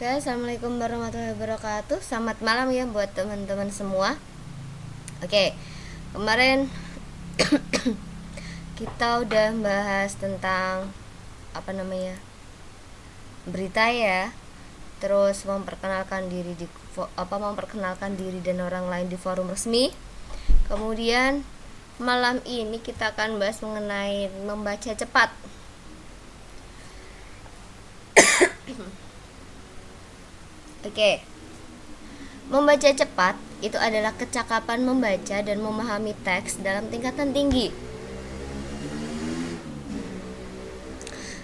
Oke, assalamualaikum warahmatullahi wabarakatuh. Selamat malam ya buat teman-teman semua. Oke, kemarin kita udah bahas tentang berita ya. Terus memperkenalkan diri dan orang lain di forum resmi. Kemudian malam ini kita akan bahas mengenai membaca cepat. Oke. Membaca cepat itu adalah kecakapan membaca dan memahami teks dalam tingkatan tinggi.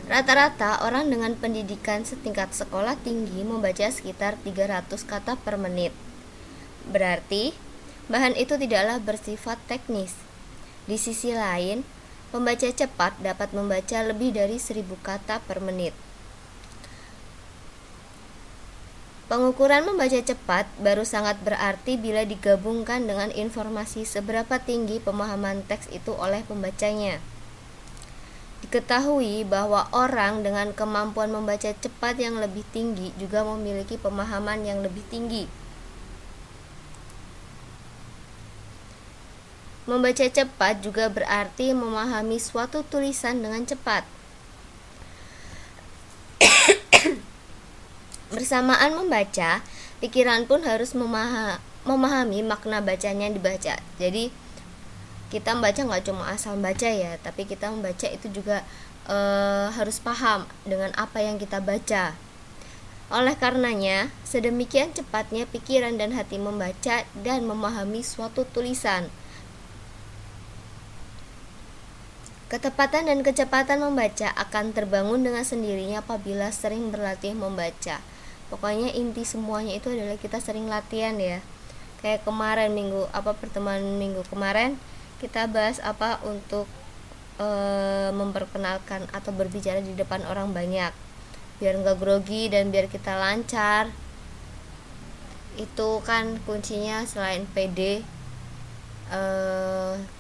Rata-rata orang dengan pendidikan setingkat sekolah tinggi membaca sekitar 300 kata per menit. Berarti, bahan itu tidaklah bersifat teknis. Di sisi lain, pembaca cepat dapat membaca lebih dari 1000 kata per menit. Pengukuran membaca cepat baru sangat berarti bila digabungkan dengan informasi seberapa tinggi pemahaman teks itu oleh pembacanya. Diketahui bahwa orang dengan kemampuan membaca cepat yang lebih tinggi juga memiliki pemahaman yang lebih tinggi. Membaca cepat juga berarti memahami suatu tulisan dengan cepat. Bersamaan membaca, pikiran pun harus memahami makna bacanya yang dibaca. Jadi kita membaca nggak cuma asal baca ya, tapi kita membaca itu juga harus paham dengan apa yang kita baca. Oleh karenanya, sedemikian cepatnya pikiran dan hati membaca dan memahami suatu tulisan. Ketepatan dan kecepatan membaca akan terbangun dengan sendirinya apabila sering berlatih membaca. Pokoknya inti semuanya itu adalah kita sering latihan ya. Kayak kemarin pertemuan minggu kemarin kita bahas untuk memperkenalkan atau berbicara di depan orang banyak biar nggak grogi dan biar kita lancar. Itu kan kuncinya selain pede,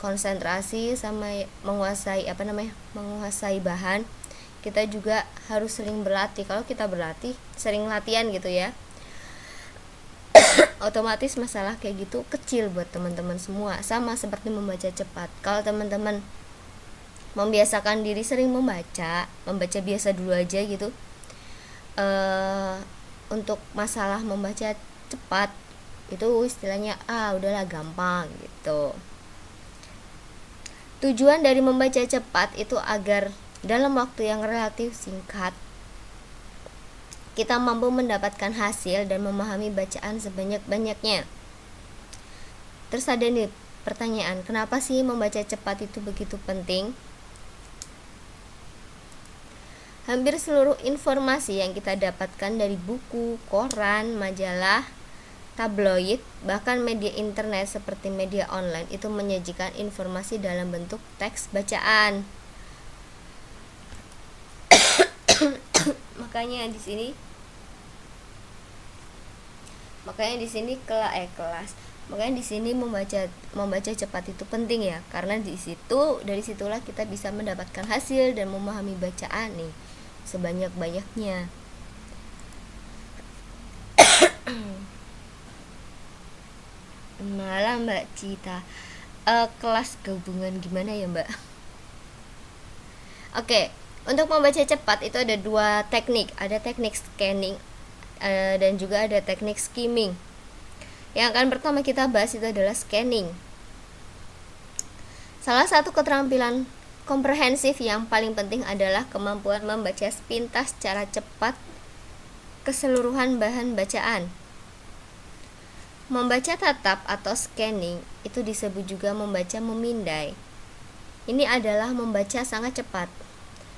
konsentrasi sama menguasai bahan. Kita juga harus sering berlatih. Kalau kita berlatih, sering latihan gitu ya, otomatis masalah kayak gitu kecil buat teman-teman semua. Sama seperti membaca cepat. Kalau teman-teman membiasakan diri sering membaca biasa dulu aja gitu, untuk masalah membaca cepat itu istilahnya udahlah gampang gitu. Tujuan dari membaca cepat itu agar dalam waktu yang relatif singkat kita mampu mendapatkan hasil dan memahami bacaan sebanyak-banyaknya. Terus ada nih pertanyaan, kenapa sih membaca cepat itu begitu penting? Hampir seluruh informasi yang kita dapatkan dari buku, koran, majalah, tabloid, bahkan media internet seperti media online itu menyajikan informasi dalam bentuk teks bacaan. Makanya di sini membaca cepat itu penting ya, karena dari situlah kita bisa mendapatkan hasil dan memahami bacaan nih sebanyak-banyaknya. Malah Mbak Cita, kelas gabungan gimana ya Mbak? Oke, untuk membaca cepat itu ada 2 teknik. Ada teknik scanning dan juga ada teknik skimming. Yang akan pertama kita bahas itu adalah scanning. Salah satu keterampilan komprehensif yang paling penting adalah kemampuan membaca sepintas secara cepat keseluruhan bahan bacaan. Membaca tatap atau scanning itu disebut juga membaca memindai. Ini adalah membaca sangat cepat.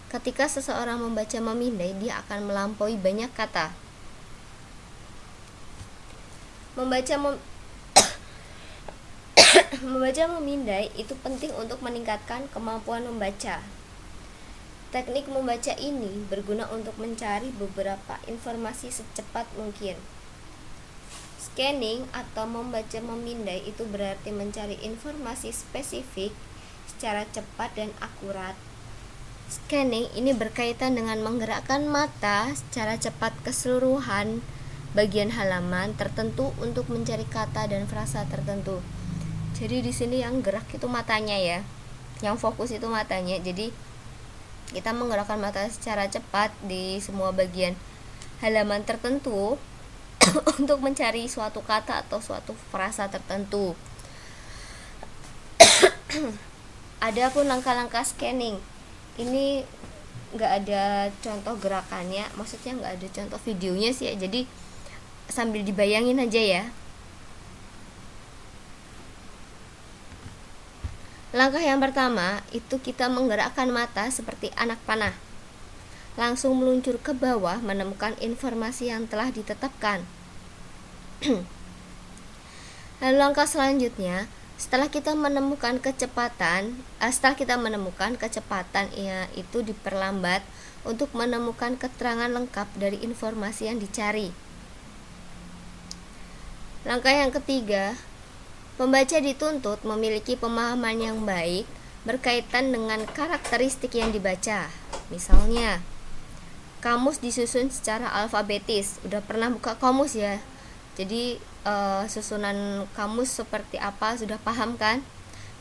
Ketika seseorang membaca memindai, dia akan melampaui banyak kata. Membaca memindai itu penting untuk meningkatkan kemampuan membaca. Teknik membaca ini berguna untuk mencari beberapa informasi secepat mungkin. Scanning atau membaca memindai itu berarti mencari informasi spesifik secara cepat dan akurat. Scanning ini berkaitan dengan menggerakkan mata secara cepat keseluruhan bagian halaman tertentu untuk mencari kata dan frasa tertentu. Jadi di sini yang gerak itu matanya ya, yang fokus itu matanya. Jadi kita menggerakkan mata secara cepat di semua bagian halaman tertentu untuk mencari suatu kata atau suatu frasa tertentu. Adapun langkah-langkah scanning ini nggak ada contoh gerakannya, maksudnya nggak ada contoh videonya sih ya, jadi sambil dibayangin aja ya. Langkah yang pertama itu kita menggerakkan mata seperti anak panah, langsung meluncur ke bawah menemukan informasi yang telah ditetapkan. Lalu langkah selanjutnya, setelah kita menemukan kecepatan itu diperlambat untuk menemukan keterangan lengkap dari informasi yang dicari. Langkah yang ketiga, pembaca dituntut memiliki pemahaman yang baik berkaitan dengan karakteristik yang dibaca. Misalnya, kamus disusun secara alfabetis. Udah pernah buka kamus ya? Jadi susunan kamus seperti apa sudah paham kan?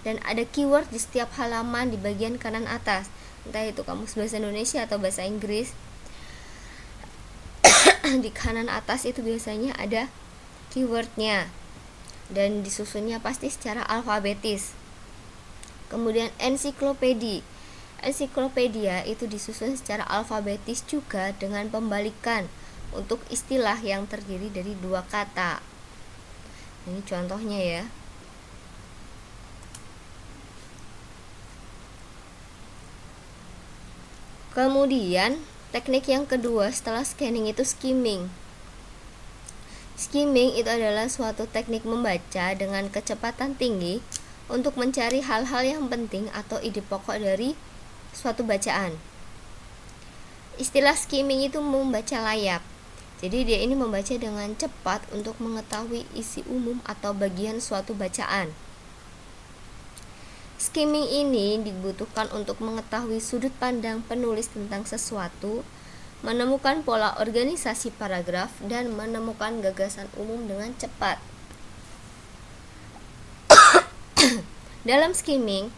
Dan ada keyword di setiap halaman di bagian kanan atas, entah itu kamus bahasa Indonesia atau bahasa Inggris. Di kanan atas itu biasanya ada keywordnya dan disusunnya pasti secara alfabetis. Kemudian ensiklopedia itu disusun secara alfabetis juga dengan pembalikan untuk istilah yang terdiri dari 2 kata. Ini contohnya ya. Kemudian teknik yang kedua setelah scanning itu skimming. Skimming itu adalah suatu teknik membaca dengan kecepatan tinggi untuk mencari hal-hal yang penting atau ide pokok dari suatu bacaan. Istilah skimming itu membaca layap. Jadi dia ini membaca dengan cepat untuk mengetahui isi umum atau bagian suatu bacaan. Skimming ini dibutuhkan untuk mengetahui sudut pandang penulis tentang sesuatu, menemukan pola organisasi paragraf, dan menemukan gagasan umum dengan cepat. Dalam skimming,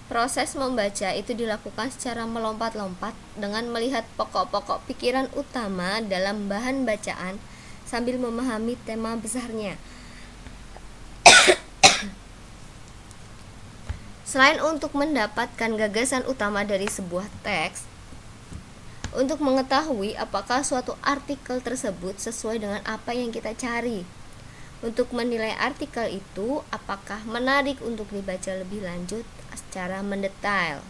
proses membaca itu dilakukan secara melompat-lompat dengan melihat pokok-pokok pikiran utama dalam bahan bacaan sambil memahami tema besarnya. Selain untuk mendapatkan gagasan utama dari sebuah teks, untuk mengetahui apakah suatu artikel tersebut sesuai dengan apa yang kita cari, untuk menilai artikel itu apakah menarik untuk dibaca lebih lanjut secara mendetail.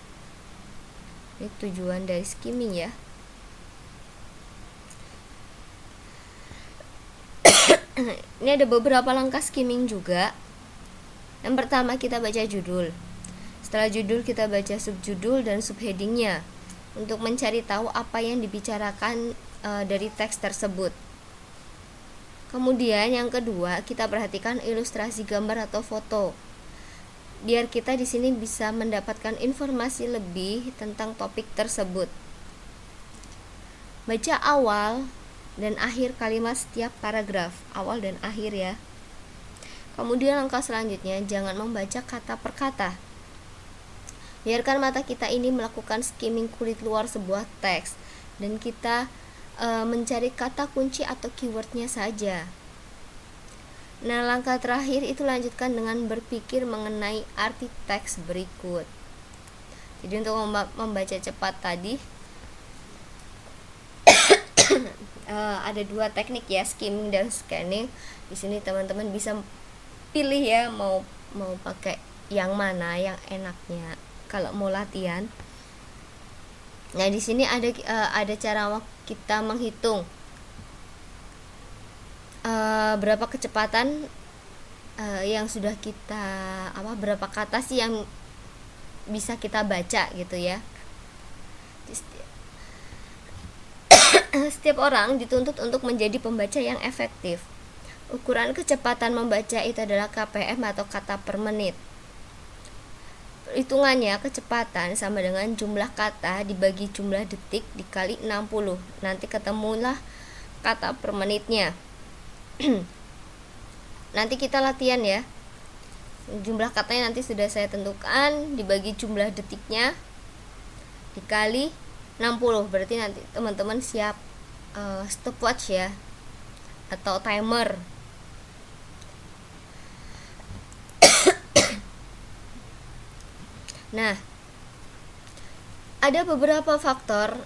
Ini tujuan dari skimming ya. Ini ada beberapa langkah skimming juga. Yang pertama, kita baca judul. Setelah judul, kita baca subjudul dan subheadingnya untuk mencari tahu apa yang dibicarakan dari teks tersebut. Kemudian yang kedua, kita perhatikan ilustrasi gambar atau foto. Biar kita di sini bisa mendapatkan informasi lebih tentang topik tersebut. Baca awal dan akhir kalimat setiap paragraf, awal dan akhir ya. Kemudian langkah selanjutnya, jangan membaca kata per kata. Biarkan mata kita ini melakukan skimming kulit luar sebuah teks dan kita mencari kata kunci atau keywordnya saja. Nah, langkah terakhir itu lanjutkan dengan berpikir mengenai arti teks berikut. Jadi untuk membaca cepat tadi ada 2 teknik ya, skimming dan scanning. Di sini teman-teman bisa pilih ya mau pakai yang mana yang enaknya kalau mau latihan. Nah, di sini ada cara kita menghitung berapa kecepatan yang sudah kita berapa kata sih yang bisa kita baca gitu ya. Setiap orang dituntut untuk menjadi pembaca yang efektif. Ukuran kecepatan membaca itu adalah KPM atau kata per menit. Hitungannya kecepatan sama dengan jumlah kata dibagi jumlah detik dikali 60. Nanti ketemulah kata per menitnya. Nanti kita latihan ya. Jumlah katanya nanti sudah saya tentukan, dibagi jumlah detiknya dikali 60. Berarti nanti teman-teman siap stopwatch ya, atau timer. Nah, ada beberapa faktor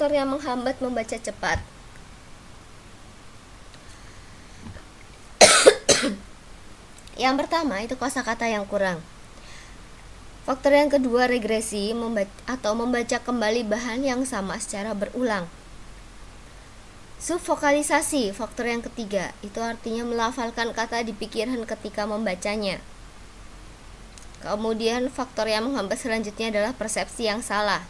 yang menghambat membaca cepat. Yang pertama itu kosakata yang kurang. Faktor yang kedua regresi atau membaca kembali bahan yang sama secara berulang. Subvokalisasi, faktor yang ketiga, itu artinya melafalkan kata di pikiran ketika membacanya. Kemudian faktor yang menghambat selanjutnya adalah persepsi yang salah.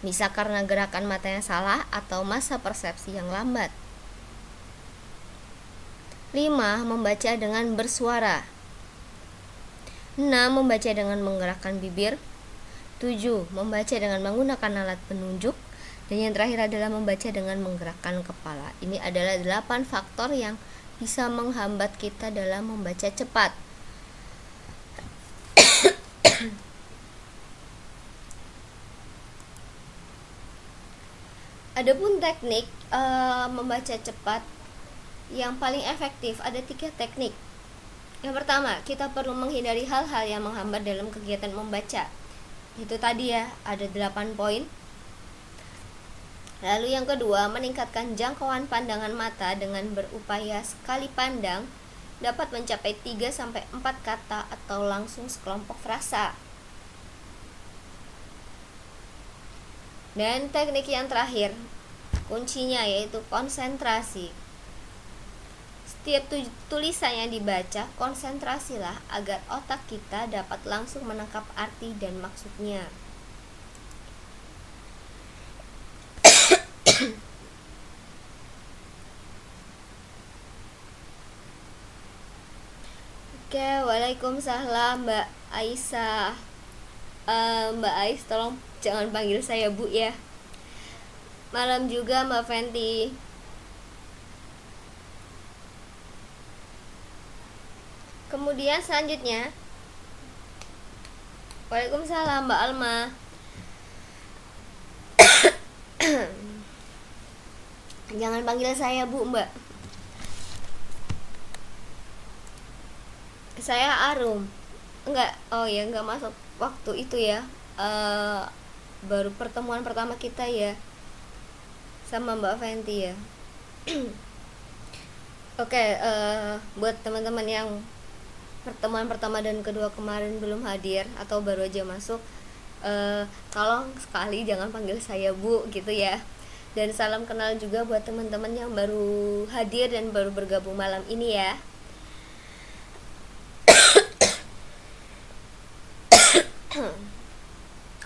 Bisa karena gerakan mata yang salah atau masa persepsi yang lambat. 5. Membaca dengan bersuara. 6. Membaca dengan menggerakkan bibir. 7. Membaca dengan menggunakan alat penunjuk. Dan yang terakhir adalah membaca dengan menggerakkan kepala. Ini adalah 8 faktor yang bisa menghambat kita dalam membaca cepat. Adapun teknik membaca cepat yang paling efektif, ada 3 teknik. Yang pertama, kita perlu menghindari hal-hal yang menghambat dalam kegiatan membaca. Itu tadi ya, ada 8 poin. Lalu yang kedua, meningkatkan jangkauan pandangan mata dengan berupaya sekali pandang dapat mencapai 3-4 kata atau langsung sekelompok frasa. Dan teknik yang terakhir, kuncinya yaitu konsentrasi. Setiap tulisan yang dibaca, konsentrasilah agar otak kita dapat langsung menangkap arti dan maksudnya. Oke, waalaikumsalam Mbak Aisyah. Mbak Ais, tolong jangan panggil saya Bu ya. Malam juga Mbak Fenty. Kemudian selanjutnya, waalaikumsalam Mbak Alma. Jangan panggil saya Bu, Mbak. Saya Arum. Enggak masuk waktu itu ya. Baru pertemuan pertama kita ya sama Mbak Fenty ya. Oke, buat teman-teman yang pertemuan pertama dan kedua kemarin belum hadir atau baru aja masuk, tolong sekali jangan panggil saya Bu gitu ya. Dan salam kenal juga buat teman-teman yang baru hadir dan baru bergabung malam ini ya.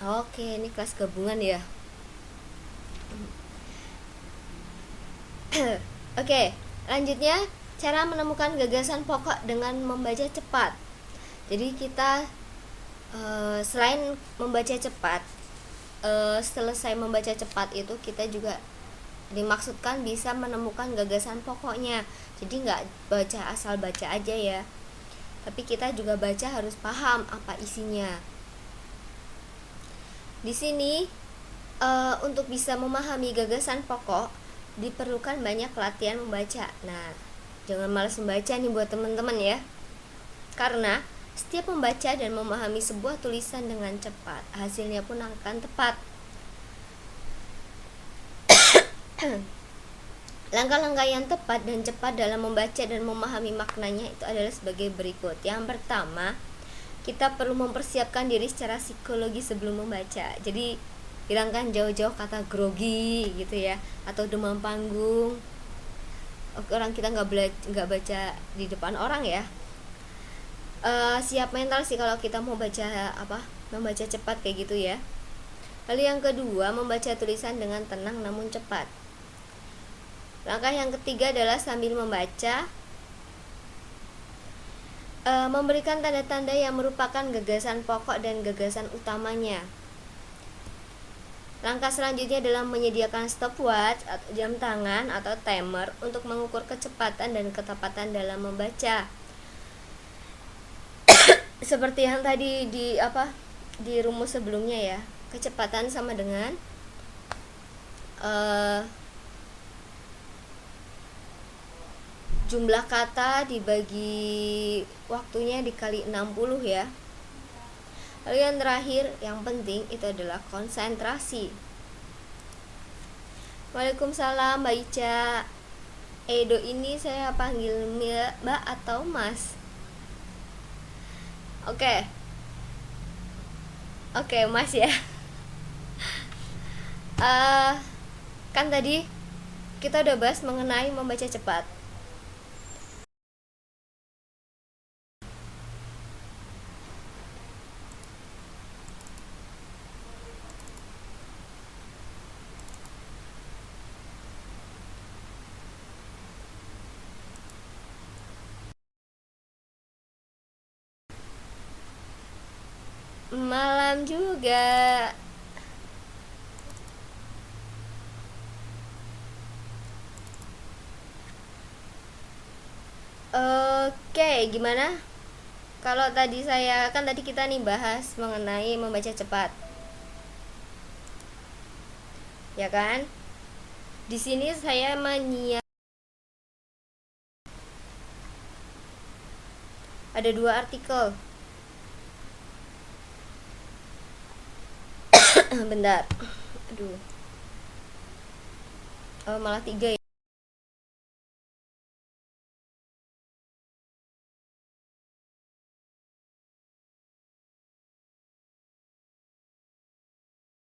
Oke, ini kelas gabungan ya. Oke, lanjutnya cara menemukan gagasan pokok dengan membaca cepat. Jadi kita selain membaca cepat, selesai membaca cepat itu kita juga dimaksudkan bisa menemukan gagasan pokoknya. Jadi nggak baca asal baca aja ya, tapi kita juga baca harus paham apa isinya. Di sini untuk bisa memahami gagasan pokok diperlukan banyak latihan membaca. Nah, jangan malas membaca nih buat teman-teman ya, karena setiap membaca dan memahami sebuah tulisan dengan cepat, hasilnya pun akan tepat. Langkah-langkah yang tepat dan cepat dalam membaca dan memahami maknanya itu adalah sebagai berikut. Yang pertama, kita perlu mempersiapkan diri secara psikologi sebelum membaca. Jadi hilangkan jauh-jauh kata grogi gitu ya, atau demam panggung. Orang kita nggak baca di depan orang ya. Siap mental sih kalau kita mau membaca cepat kayak gitu ya. Lalu yang kedua, membaca tulisan dengan tenang namun cepat. Langkah yang ketiga adalah sambil membaca Memberikan tanda-tanda yang merupakan gagasan pokok dan gagasan utamanya. Langkah selanjutnya adalah menyediakan stopwatch atau jam tangan atau timer untuk mengukur kecepatan dan ketepatan dalam membaca. Seperti yang tadi di rumus sebelumnya ya, kecepatan sama dengan jumlah kata dibagi waktunya dikali 60 ya. Lalu yang terakhir yang penting itu adalah konsentrasi. Waalaikumsalam Mbak Ica. Edo ini saya panggil Mbak atau Mas? Oke, Mas ya. Kan tadi kita udah bahas mengenai membaca cepat. Malam juga. Oke, gimana? Kalau tadi tadi kita nih bahas mengenai membaca cepat. Ya kan? Di sini saya ada 2 artikel. Bentar. Aduh. Malah 3 ya.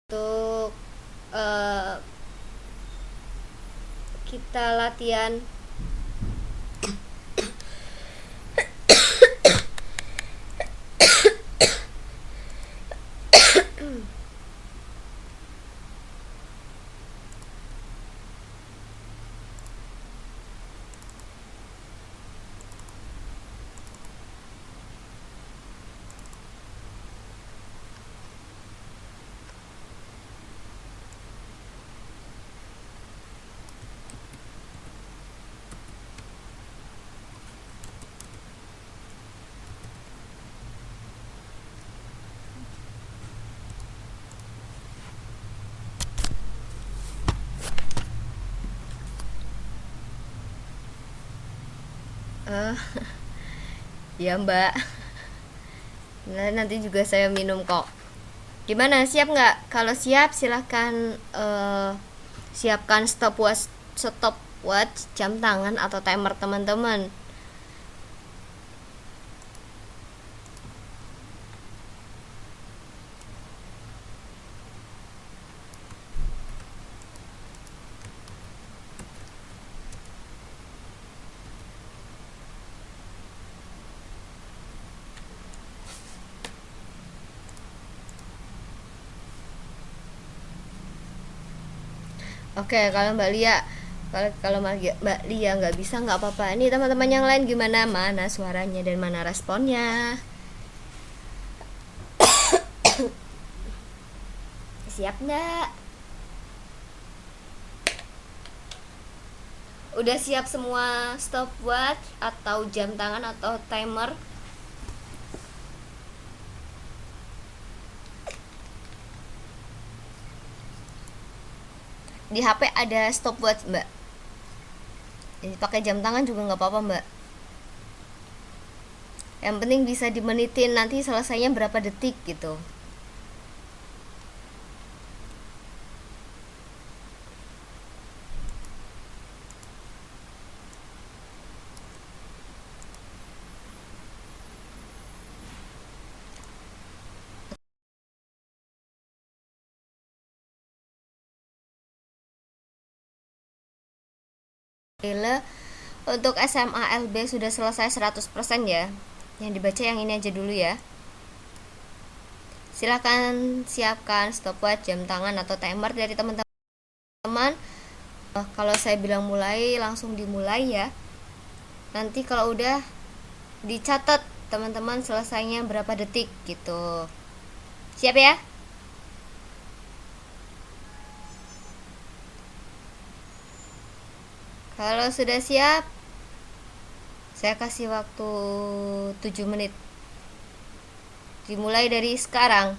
Untuk kita latihan ya Mbak. Nah, nanti juga saya minum kok. Gimana, siap nggak? Kalau siap silahkan siapkan stopwatch jam tangan atau timer teman-teman. Oke, kalau Mbak Lia nggak bisa nggak apa-apa. Ini teman-teman yang lain gimana? Mana suaranya dan mana responnya? Siap nggak? Udah siap semua stopwatch atau jam tangan atau timer? Di HP ada stopwatch Mbak. Jadi pakai jam tangan juga nggak apa-apa Mbak. Yang penting bisa dimenitin nanti selesainya berapa detik gitu. Untuk SMA LB sudah selesai 100% ya. Yang dibaca yang ini aja dulu ya. Silahkan siapkan stopwatch jam tangan atau timer dari teman-teman. Kalau saya bilang mulai langsung dimulai ya. Nanti kalau udah dicatat teman-teman selesainya berapa detik gitu. Siap ya? Kalau sudah siap, saya kasih waktu 7 menit. Dimulai dari sekarang.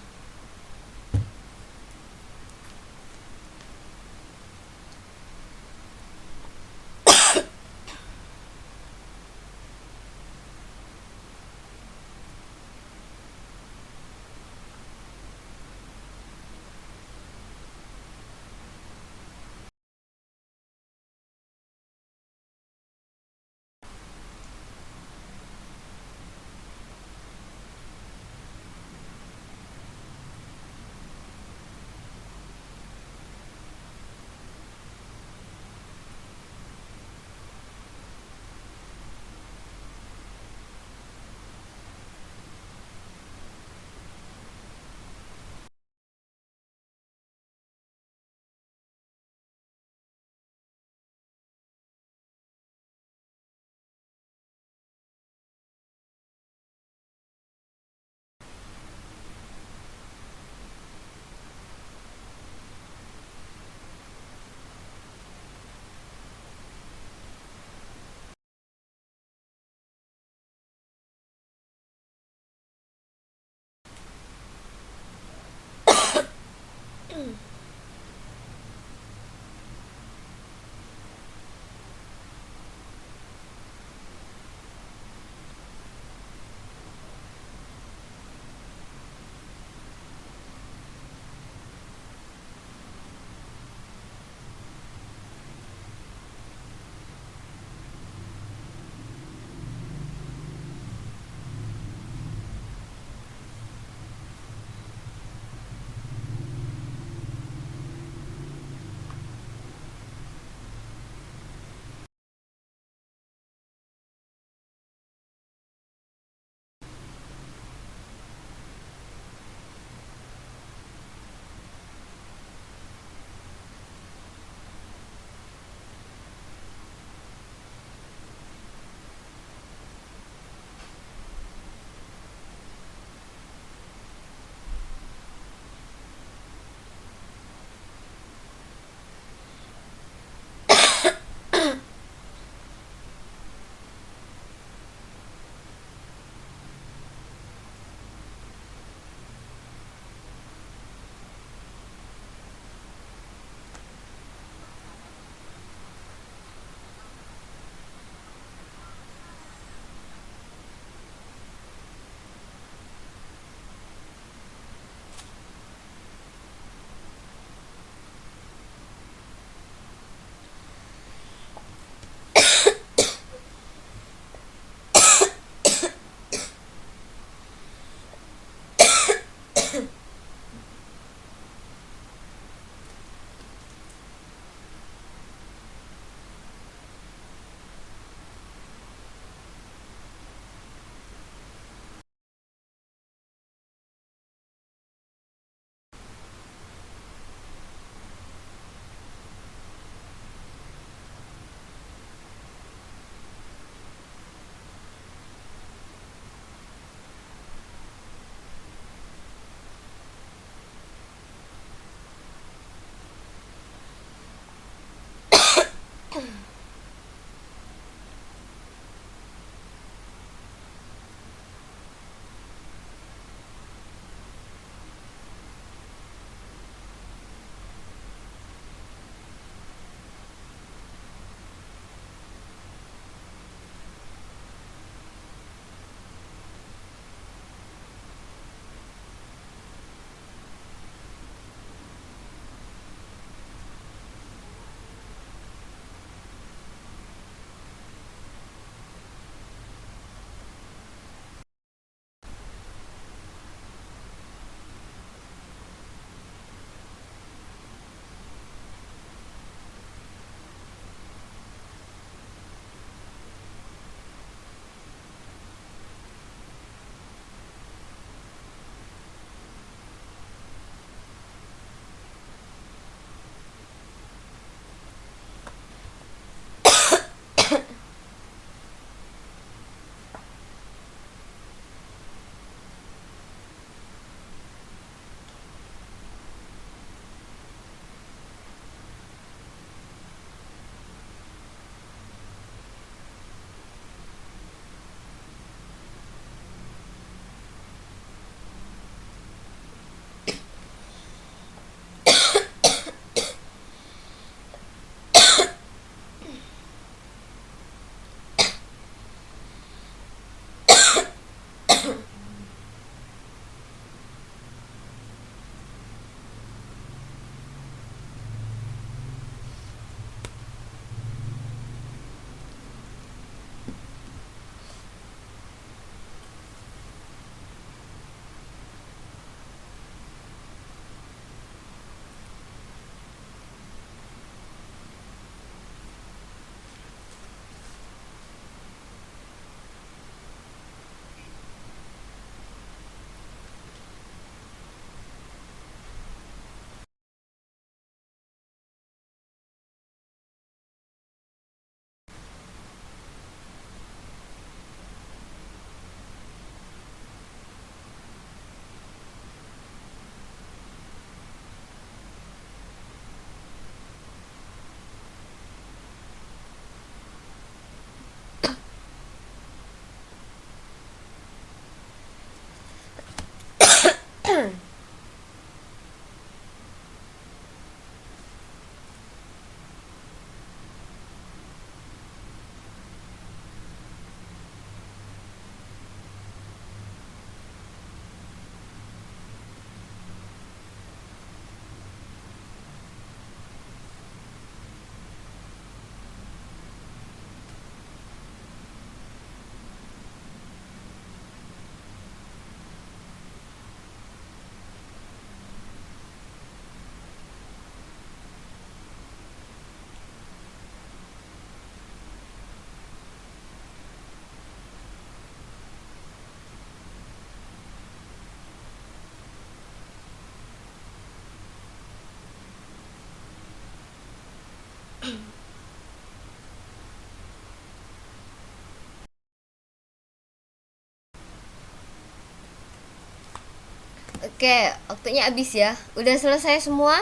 Oke, waktunya habis ya. Udah selesai semua?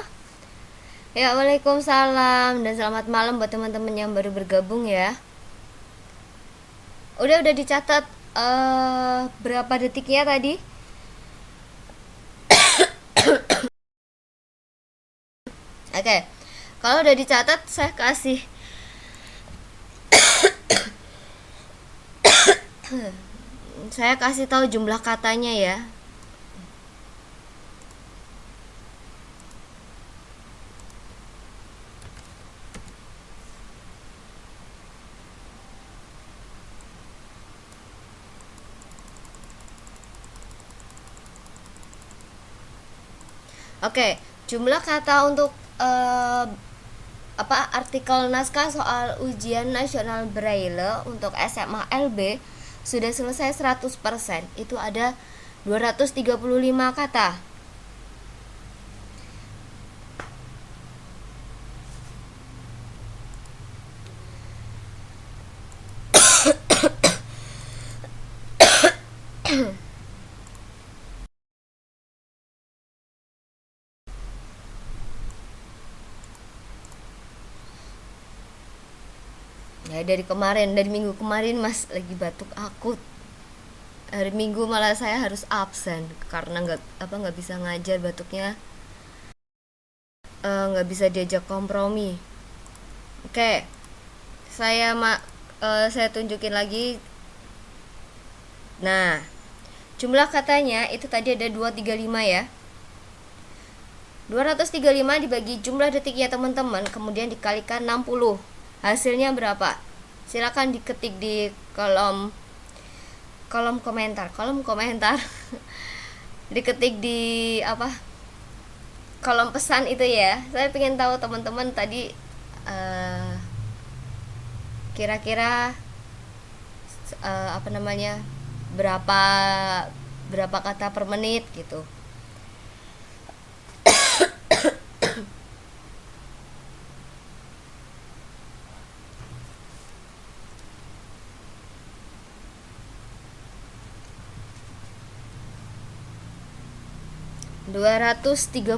Ya, waalaikumsalam dan selamat malam buat teman-teman yang baru bergabung ya. Udah dicatat berapa detiknya tadi? Oke. Kalau udah dicatat, saya kasih tahu jumlah katanya ya. Oke, jumlah kata untuk artikel naskah soal ujian nasional Braille untuk SMA LB sudah selesai 100%. Itu ada 235 kata. Ya dari minggu kemarin Mas lagi batuk akut. Hari Minggu malah saya harus absen karena nggak bisa ngajar, batuknya nggak bisa diajak kompromi. Oke, saya tunjukin lagi. Nah, jumlah katanya itu tadi ada 235 ya. 235 dibagi jumlah detiknya teman-teman, kemudian dikalikan 60. Hasilnya berapa? Silakan diketik di kolom komentar. Diketik di kolom pesan itu ya. Saya pengen tahu teman-teman tadi kira-kira berapa berapa kata per menit gitu. 235.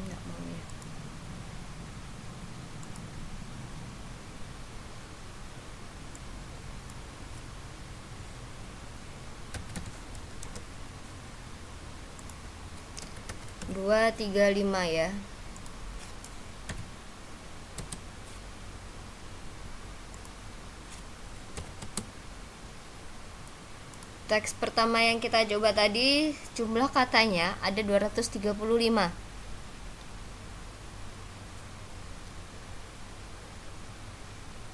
Nggak mau ya. 235 ya. Teks pertama yang kita coba tadi jumlah katanya ada 235.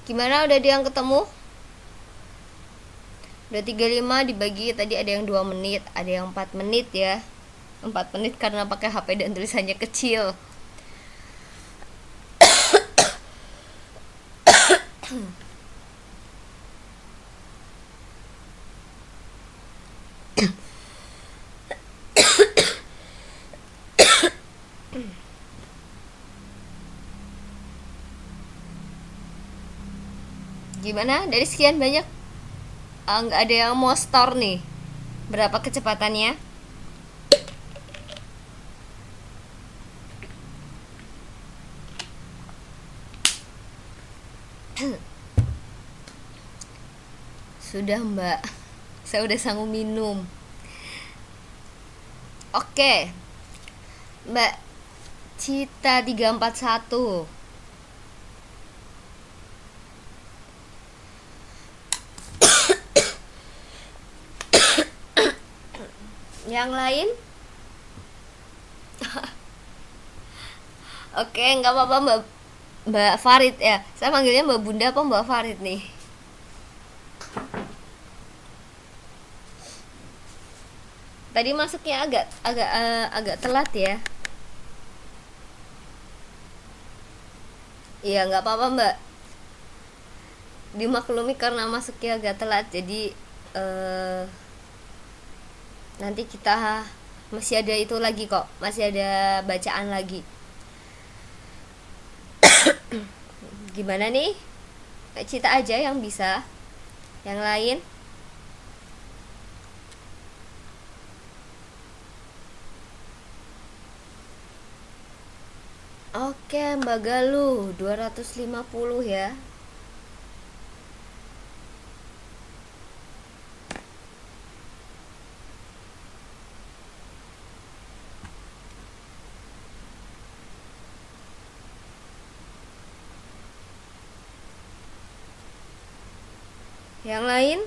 Gimana, udah ada yang ketemu? 235 dibagi tadi ada yang 2 menit, ada yang 4 menit ya. 4 menit karena pakai HP dan tulisannya kecil. Gimana? Dari sekian banyak nggak ada yang mau store nih. Berapa kecepatannya? Sudah Mbak, saya udah sanggup minum. Oke, Mbak Cita 341. Yang lain? Oke, nggak apa-apa Mbak Farid ya. Saya panggilnya Mbak Bunda apa Mbak Farid nih? Tadi masuknya agak telat ya. Iya, nggak apa-apa Mbak. dimaklumi karena masuknya agak telat, jadi nanti kita masih ada itu lagi kok, masih ada bacaan lagi. Gimana nih, Cita aja yang bisa, yang lain? Oke, Mbak Galuh, 250 ya. Yang lain?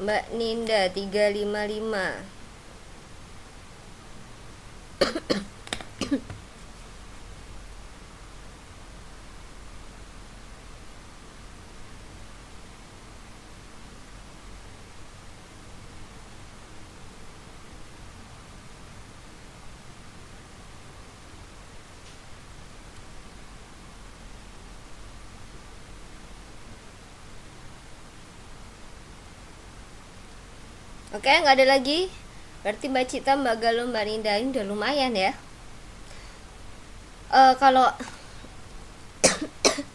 Mbak Ninda 355. Oke, nggak ada lagi. Berarti Mbak Cita, Mbak Galuh, Mbak Ninda ini udah lumayan ya. Kalau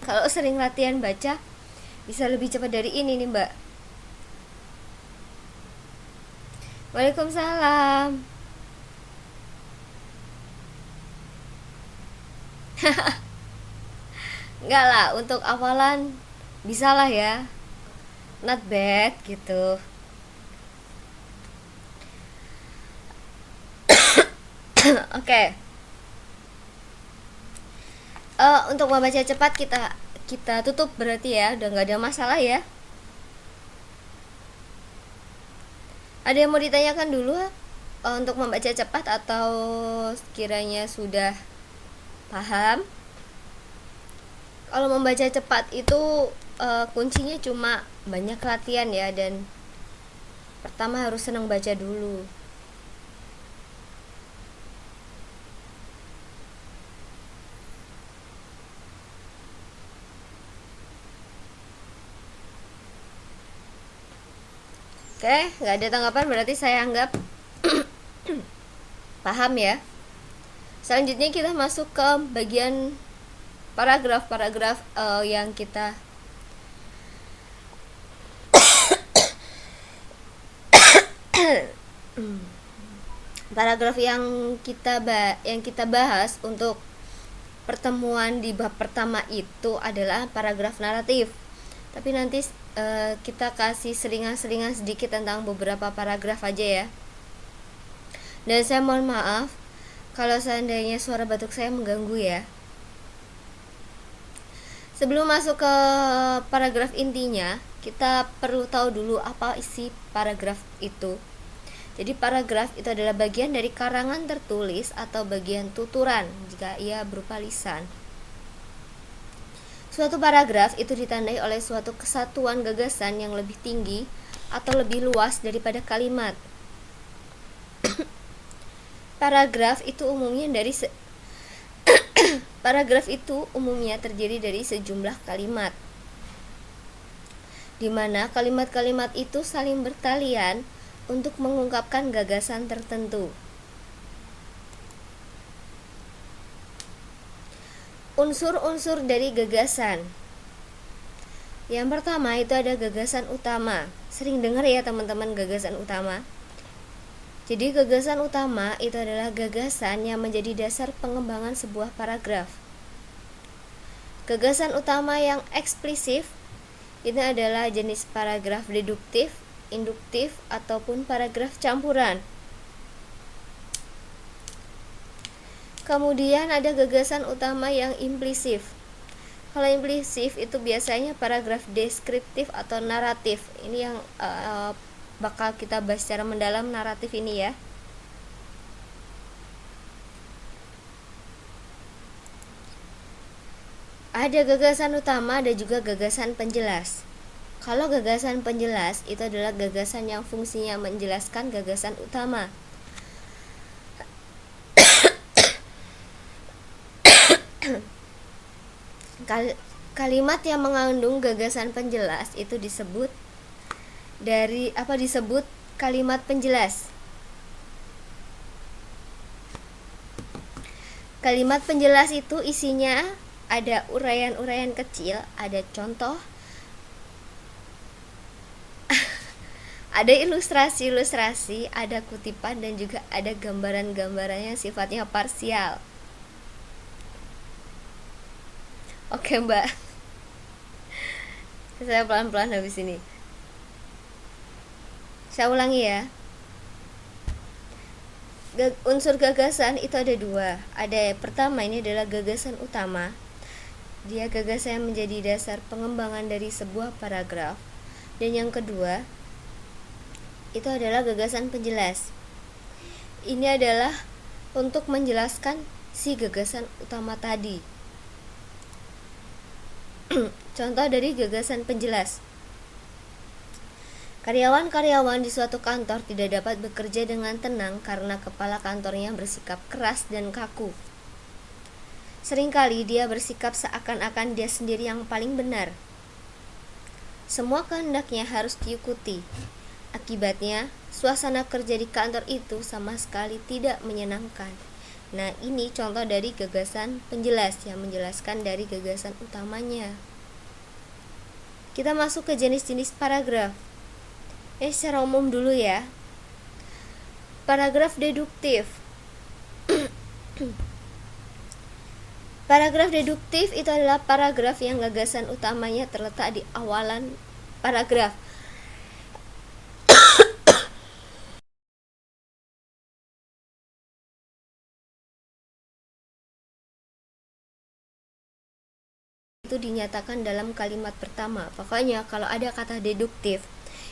kalau sering latihan baca bisa lebih cepat dari ini nih, Mbak. Waalaikumsalam. Enggak lah, untuk awalan bisa lah ya. Not bad gitu. Oke. Untuk membaca cepat kita tutup berarti ya, udah nggak ada masalah ya. Ada yang mau ditanyakan dulu untuk membaca cepat atau kiranya sudah paham? Kalau membaca cepat itu kuncinya cuma banyak latihan ya, dan pertama harus senang baca dulu. Oke, nggak ada tanggapan berarti saya anggap paham ya. Selanjutnya kita masuk ke bagian paragraf yang kita paragraf yang kita bahas untuk pertemuan di bab pertama itu adalah paragraf naratif. Tapi nanti kita kasih seringan-seringan sedikit tentang beberapa paragraf aja ya. Dan saya mohon maaf kalau seandainya suara batuk saya mengganggu ya. Sebelum masuk ke paragraf intinya, kita perlu tahu dulu apa isi paragraf itu. Jadi paragraf itu adalah bagian dari karangan tertulis atau bagian tuturan jika ia berupa lisan. Suatu paragraf itu ditandai oleh suatu kesatuan gagasan yang lebih tinggi atau lebih luas daripada kalimat. Paragraf itu umumnya terdiri dari sejumlah kalimat, di mana kalimat-kalimat itu saling bertalian untuk mengungkapkan gagasan tertentu. Unsur-unsur dari gagasan. Yang pertama itu ada gagasan utama. Sering dengar ya teman-teman gagasan utama. Jadi gagasan utama itu adalah gagasan yang menjadi dasar pengembangan sebuah paragraf. Gagasan utama yang eksplisif ini adalah jenis paragraf deduktif, induktif, ataupun paragraf campuran. Kemudian ada gagasan utama yang implisif. Kalau implisif itu biasanya paragraf deskriptif atau naratif. Ini yang bakal kita bahas secara mendalam, naratif ini ya. Ada gagasan utama, ada juga gagasan penjelas. Kalau gagasan penjelas itu adalah gagasan yang fungsinya menjelaskan gagasan utama. Kalimat yang mengandung gagasan penjelas itu disebut kalimat penjelas. Kalimat penjelas itu isinya ada uraian-uraian kecil, ada contoh, ada ilustrasi-ilustrasi, ada kutipan, dan juga ada gambaran-gambaran yang sifatnya parsial. Oke Mbak, saya pelan-pelan habis ini. Saya ulangi ya. Unsur gagasan itu ada dua. Ada pertama, ini adalah gagasan utama. Dia gagasan yang menjadi dasar pengembangan dari sebuah paragraf. Dan yang kedua, itu adalah gagasan penjelas. Ini adalah untuk menjelaskan si gagasan utama tadi. Contoh dari gagasan penjelas. Karyawan-karyawan di suatu kantor tidak dapat bekerja dengan tenang karena kepala kantornya bersikap keras dan kaku. Seringkali dia bersikap seakan-akan dia sendiri yang paling benar. Semua kehendaknya harus diikuti. Akibatnya, suasana kerja di kantor itu sama sekali tidak menyenangkan. Nah, ini contoh dari gagasan penjelas yang menjelaskan dari gagasan utamanya. Kita masuk ke jenis-jenis paragraf. Secara umum dulu ya. Paragraf deduktif. Paragraf deduktif itu adalah paragraf yang gagasan utamanya terletak di awalan paragraf. Itu dinyatakan dalam kalimat pertama. Pokoknya kalau ada kata deduktif,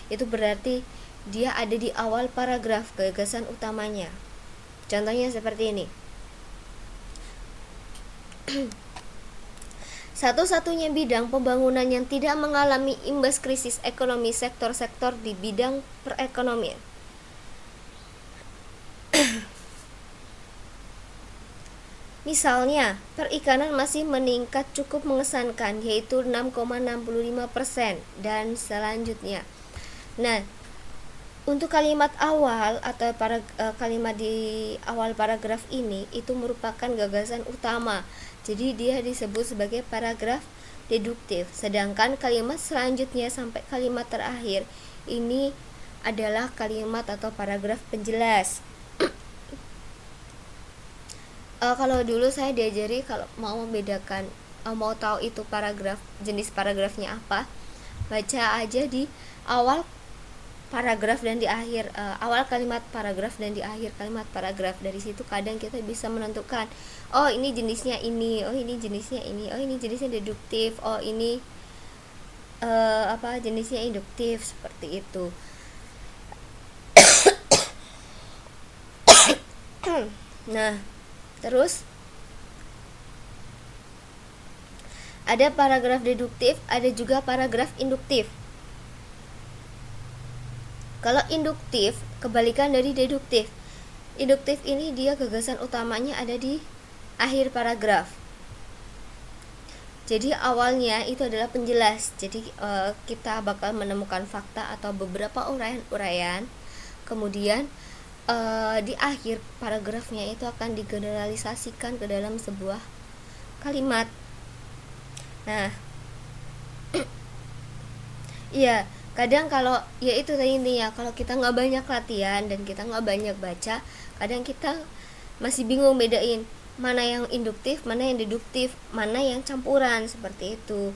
itu berarti dia ada di awal paragraf gagasan utamanya. Contohnya seperti ini. Satu-satunya bidang pembangunan yang tidak mengalami imbas krisis ekonomi sektor-sektor di bidang perekonomian. Misalnya, perikanan masih meningkat cukup mengesankan, yaitu 6,65%, dan selanjutnya. Nah, untuk kalimat awal atau kalimat di awal paragraf ini itu merupakan gagasan utama. Jadi dia disebut sebagai paragraf deduktif. Sedangkan kalimat selanjutnya sampai kalimat terakhir ini adalah kalimat atau paragraf penjelas. Kalau dulu saya diajari kalau mau membedakan, mau tahu itu paragraf, jenis paragrafnya apa, baca aja di awal paragraf dan di akhir, awal kalimat paragraf dan di akhir kalimat paragraf. Dari situ kadang kita bisa menentukan, oh ini jenisnya ini, oh ini jenisnya ini, oh ini jenisnya deduktif, oh ini jenisnya induktif, seperti itu. Nah, terus ada paragraf deduktif, ada juga paragraf induktif. Kalau induktif, kebalikan dari deduktif. Induktif ini dia gagasan utamanya ada di akhir paragraf. Jadi awalnya itu adalah penjelas. Jadi kita bakal menemukan fakta atau beberapa uraian-uraian. Kemudian di akhir paragrafnya itu akan digeneralisasikan ke dalam sebuah kalimat. Nah, iya, kadang kalau ya itu tadi intinya, kalau kita nggak banyak latihan dan kita nggak banyak baca, kadang kita masih bingung bedain mana yang induktif, mana yang deduktif, mana yang campuran, seperti itu.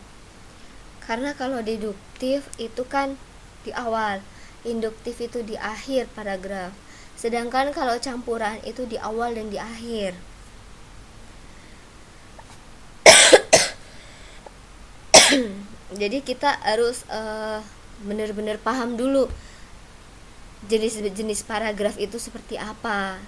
Karena kalau deduktif itu kan di awal, induktif itu di akhir paragraf. Sedangkan kalau campuran itu di awal dan di akhir. Jadi kita harus benar-benar paham dulu jenis-jenis paragraf itu seperti apa.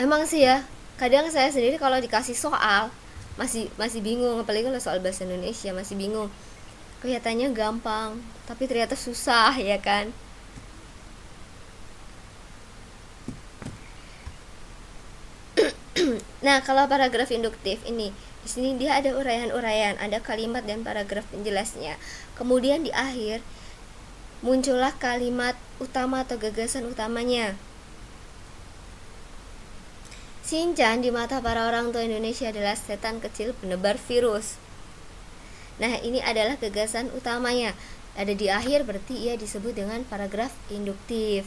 Emang sih ya, kadang saya sendiri kalau dikasih soal masih bingung, apalagi kalau soal bahasa Indonesia masih bingung. Kelihatannya gampang tapi ternyata susah, ya kan? Nah, kalau paragraf induktif ini, di sini dia ada uraian-uraian, ada kalimat dan paragraf penjelasnya. Kemudian di akhir muncullah kalimat utama atau gagasan utamanya. Shinchan di mata para orang tua Indonesia adalah setan kecil penebar virus. Nah, ini adalah gagasan utamanya. Ada di akhir, berarti ia disebut dengan paragraf induktif.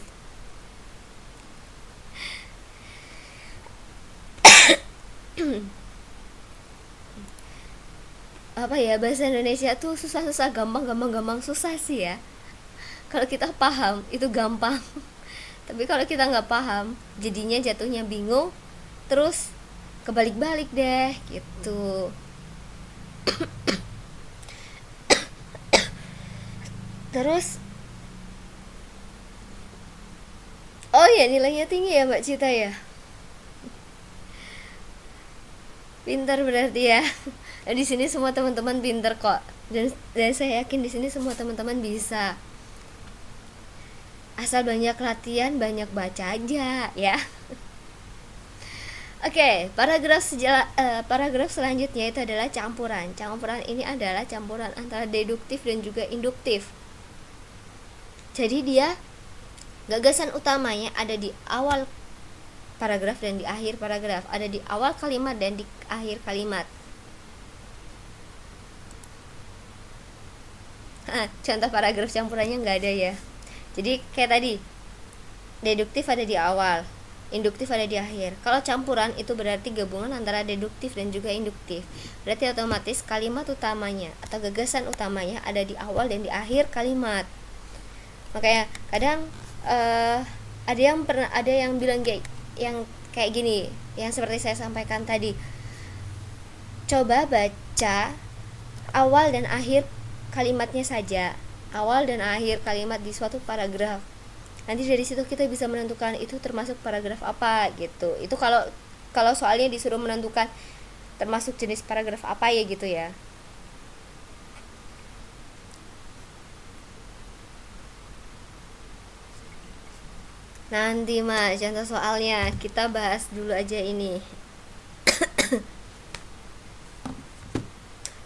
Apa ya, bahasa Indonesia tuh susah-susah, gampang susah sih ya. Kalau kita paham itu gampang. Tapi kalau kita nggak paham, jadinya jatuhnya bingung, terus kebalik-balik deh gitu. Terus oh ya, nilainya tinggi ya Mbak Cita ya. Pintar berarti ya. Di sini semua teman-teman pintar kok. Dan saya yakin di sini semua teman-teman bisa. Asal banyak latihan, banyak baca aja ya. Oke, paragraf selanjutnya itu adalah campuran. Campuran ini adalah campuran antara deduktif dan juga induktif. Jadi dia gagasan utamanya ada di awal paragraf dan di akhir paragraf, ada di awal kalimat dan di akhir kalimat. Contoh paragraf campurannya nggak ada ya. Jadi kayak tadi, deduktif ada di awal, induktif ada di akhir. Kalau campuran itu berarti gabungan antara deduktif dan juga induktif. Berarti otomatis kalimat utamanya atau gagasan utamanya ada di awal dan di akhir kalimat. Makanya kadang ada yang bilang kayak gini, yang seperti saya sampaikan tadi. Coba baca awal dan akhir kalimatnya saja, awal dan akhir kalimat di suatu paragraf. Nanti dari situ kita bisa menentukan itu termasuk paragraf apa gitu. Itu kalau soalnya disuruh menentukan termasuk jenis paragraf apa ya gitu ya. Nanti Mas, contoh soalnya kita bahas dulu aja ini.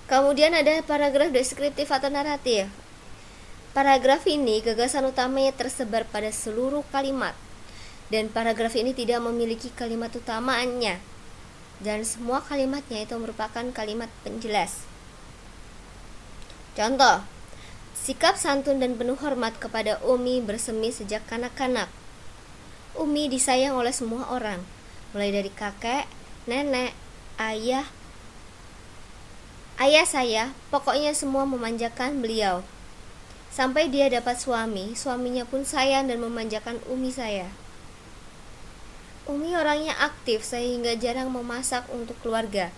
Kemudian ada paragraf deskriptif atau naratif. Paragraf ini gagasan utamanya tersebar pada seluruh kalimat, dan paragraf ini tidak memiliki kalimat utamanya, dan semua kalimatnya itu merupakan kalimat penjelas. Contoh, sikap santun dan penuh hormat kepada Umi bersemi sejak kanak-kanak. Umi disayang oleh semua orang, mulai dari kakek, nenek, ayah saya, pokoknya semua memanjakan beliau. Sampai dia dapat suami, suaminya pun sayang dan memanjakan Umi saya. Umi orangnya aktif sehingga jarang memasak untuk keluarga.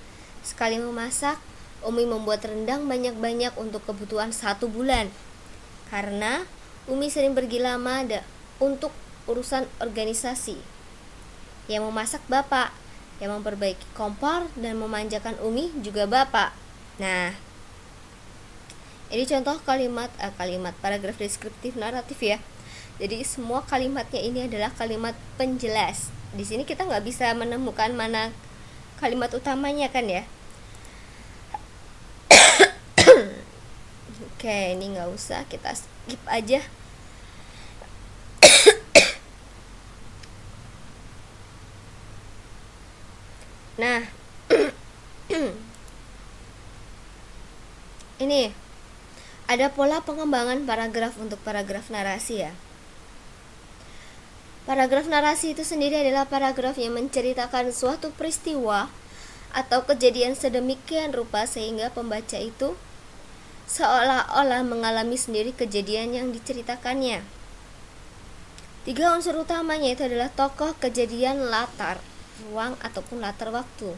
Sekali memasak, Umi membuat rendang banyak-banyak untuk kebutuhan 1 bulan. Karena Umi sering pergi lama untuk urusan organisasi. Yang memasak bapak, yang memperbaiki kompor dan memanjakan Umi juga bapak. Nah, ini contoh kalimat paragraf deskriptif naratif ya. Jadi semua kalimatnya ini adalah kalimat penjelas. Di sini kita nggak bisa menemukan mana kalimat utamanya kan ya. Oke, ini nggak usah, kita skip aja. Nah, ini ada pola pengembangan paragraf untuk paragraf narasi ya. Paragraf narasi itu sendiri adalah paragraf yang menceritakan suatu peristiwa atau kejadian sedemikian rupa sehingga pembaca itu seolah-olah mengalami sendiri kejadian yang diceritakannya. 3 unsur utamanya itu adalah tokoh, kejadian, latar, ruang ataupun latar waktu.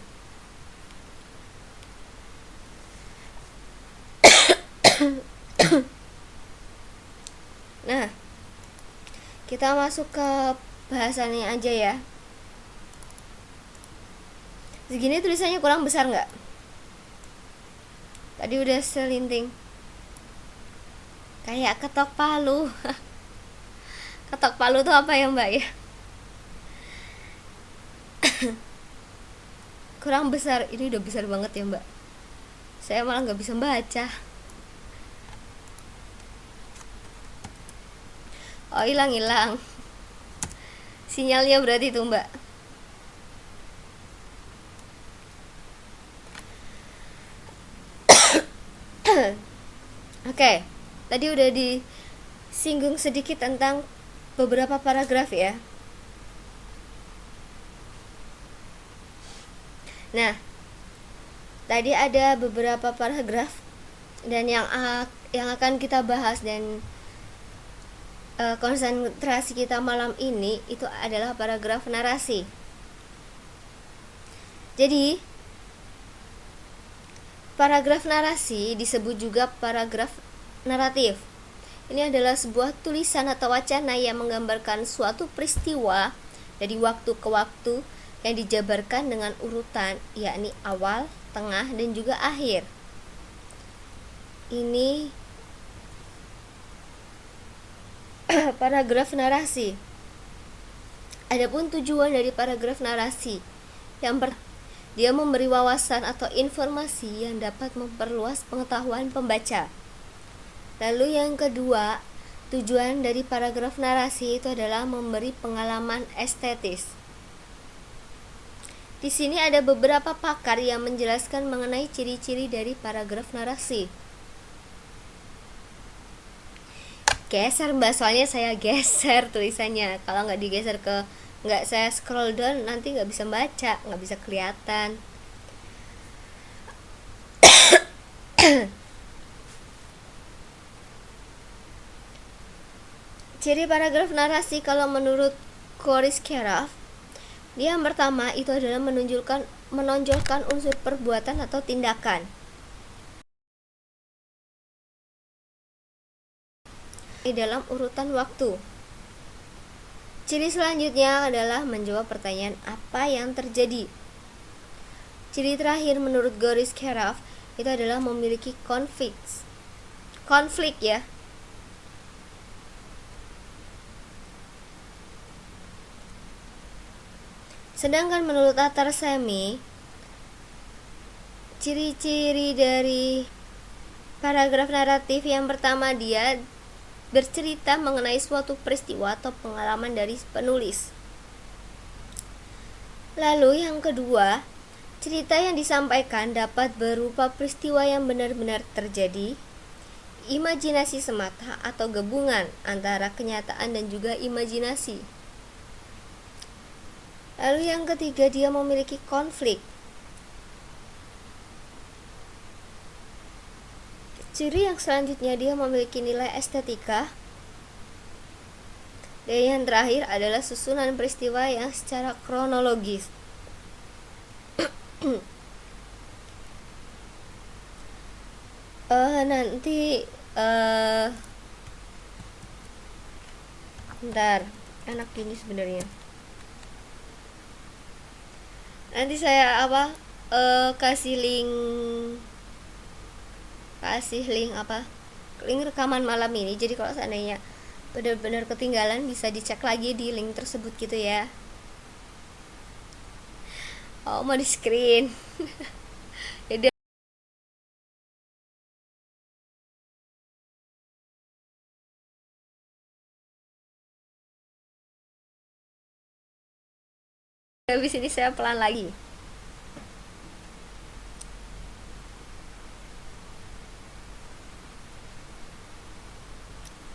Nah, kita masuk ke bahasannya aja ya. Segini tulisannya kurang besar nggak? Tadi udah selinting kayak ketok palu. Ketok palu tuh apa ya Mbak ya? Kurang besar. Ini udah besar banget ya Mbak. Saya malah nggak bisa baca. Oh, hilang sinyalnya berarti tuh Mbak. Oke, tadi udah disinggung sedikit tentang beberapa paragraf ya. Nah, tadi ada beberapa paragraf dan yang akan kita bahas dan konsentrasi kita malam ini itu adalah paragraf narasi. Jadi, paragraf narasi disebut juga paragraf naratif. Ini adalah sebuah tulisan atau wacana yang menggambarkan suatu peristiwa dari waktu ke waktu yang dijabarkan dengan urutan, yakni awal, tengah, dan juga akhir. Ini paragraf narasi. Adapun tujuan dari paragraf narasi, yang pertama, dia memberi wawasan atau informasi yang dapat memperluas pengetahuan pembaca. Lalu yang kedua, tujuan dari paragraf narasi itu adalah memberi pengalaman estetis. Di sini ada beberapa pakar yang menjelaskan mengenai ciri-ciri dari paragraf narasi. Geser Mbak, soalnya saya geser tulisannya. Kalau nggak digeser nggak saya scroll down, nanti nggak bisa baca, nggak bisa kelihatan. Ciri paragraf narasi kalau menurut Coris Keraf, dia yang pertama itu adalah menonjolkan unsur perbuatan atau tindakan. Di dalam urutan waktu. Ciri selanjutnya adalah menjawab pertanyaan apa yang terjadi. Ciri terakhir menurut Coris Keraf itu adalah memiliki konflik ya. Sedangkan menurut Atar Semi, ciri-ciri dari paragraf naratif yang pertama, dia bercerita mengenai suatu peristiwa atau pengalaman dari penulis. Lalu yang kedua, cerita yang disampaikan dapat berupa peristiwa yang benar-benar terjadi, imajinasi semata atau gabungan antara kenyataan dan juga imajinasi. Lalu yang ketiga, dia memiliki konflik. Ciri yang selanjutnya, dia memiliki nilai estetika. Dan yang terakhir adalah susunan peristiwa yang secara kronologis. Nanti bentar, enak gini sebenarnya. Nanti saya kasih link link rekaman malam ini. Jadi kalau seandainya benar-benar ketinggalan, bisa dicek lagi di link tersebut gitu ya. Oh, mau di screen. Jadi habis ini saya pelan lagi.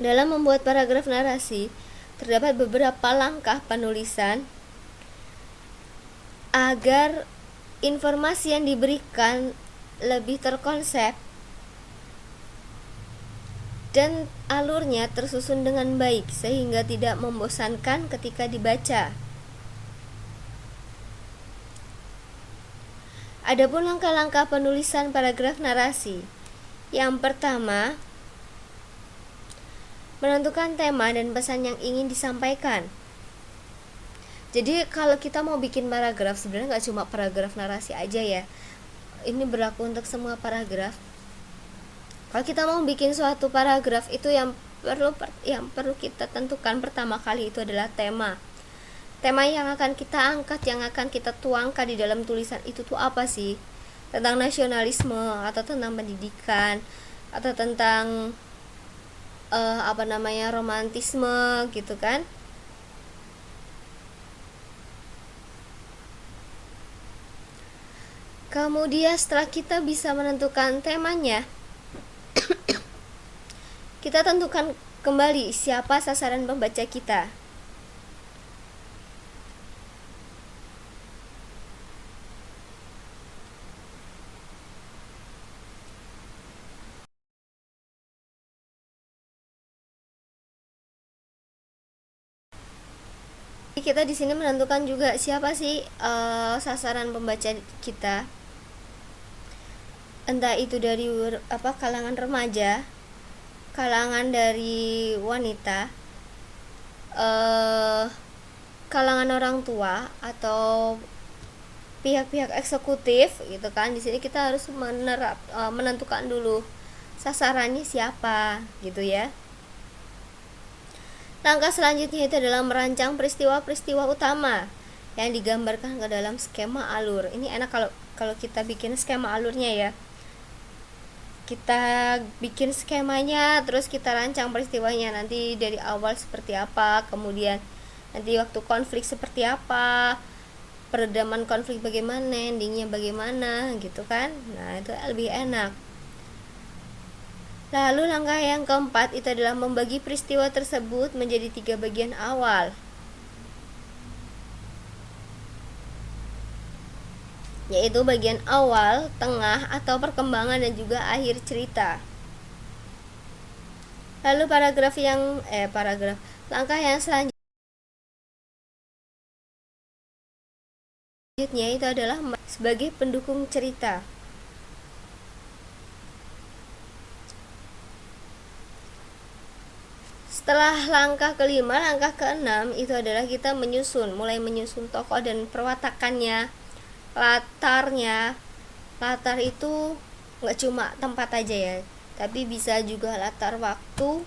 Dalam membuat paragraf narasi, terdapat beberapa langkah penulisan agar informasi yang diberikan lebih terkonsep dan alurnya tersusun dengan baik sehingga tidak membosankan ketika dibaca. Adapun langkah-langkah penulisan paragraf narasi. Yang pertama, menentukan tema dan pesan yang ingin disampaikan. Jadi kalau kita mau bikin paragraf, sebenarnya nggak cuma paragraf narasi aja ya. Ini berlaku untuk semua paragraf. Kalau kita mau bikin suatu paragraf itu yang perlu kita tentukan pertama kali itu adalah tema. Tema yang akan kita angkat, yang akan kita tuangkan di dalam tulisan itu tuh apa sih? Tentang nasionalisme atau tentang pendidikan atau tentang romantisme gitu kan? Kemudian setelah kita bisa menentukan temanya, kita tentukan kembali siapa sasaran pembaca kita. Kita di sini menentukan juga siapa sih sasaran pembaca kita. Entah itu dari kalangan remaja, kalangan dari wanita, kalangan orang tua atau pihak-pihak eksekutif gitu kan. Di sini kita harus menentukan dulu sasarannya siapa gitu ya. Langkah selanjutnya itu adalah merancang peristiwa-peristiwa utama yang digambarkan ke dalam skema alur. Ini enak kalau kita bikin skema alurnya ya. Kita bikin skemanya, terus kita rancang peristiwanya nanti dari awal seperti apa, kemudian nanti waktu konflik seperti apa, peredaman konflik bagaimana, endingnya bagaimana gitu kan. Nah itu lebih enak. Lalu langkah yang keempat itu adalah membagi peristiwa tersebut menjadi 3 bagian awal, yaitu bagian awal, tengah, atau perkembangan dan juga akhir cerita. Lalu langkah yang selanjutnya itu adalah sebagai pendukung cerita. Setelah langkah kelima, langkah keenam itu adalah kita mulai menyusun tokoh dan perwatakannya, latarnya. Latar itu nggak cuma tempat aja ya, tapi bisa juga latar waktu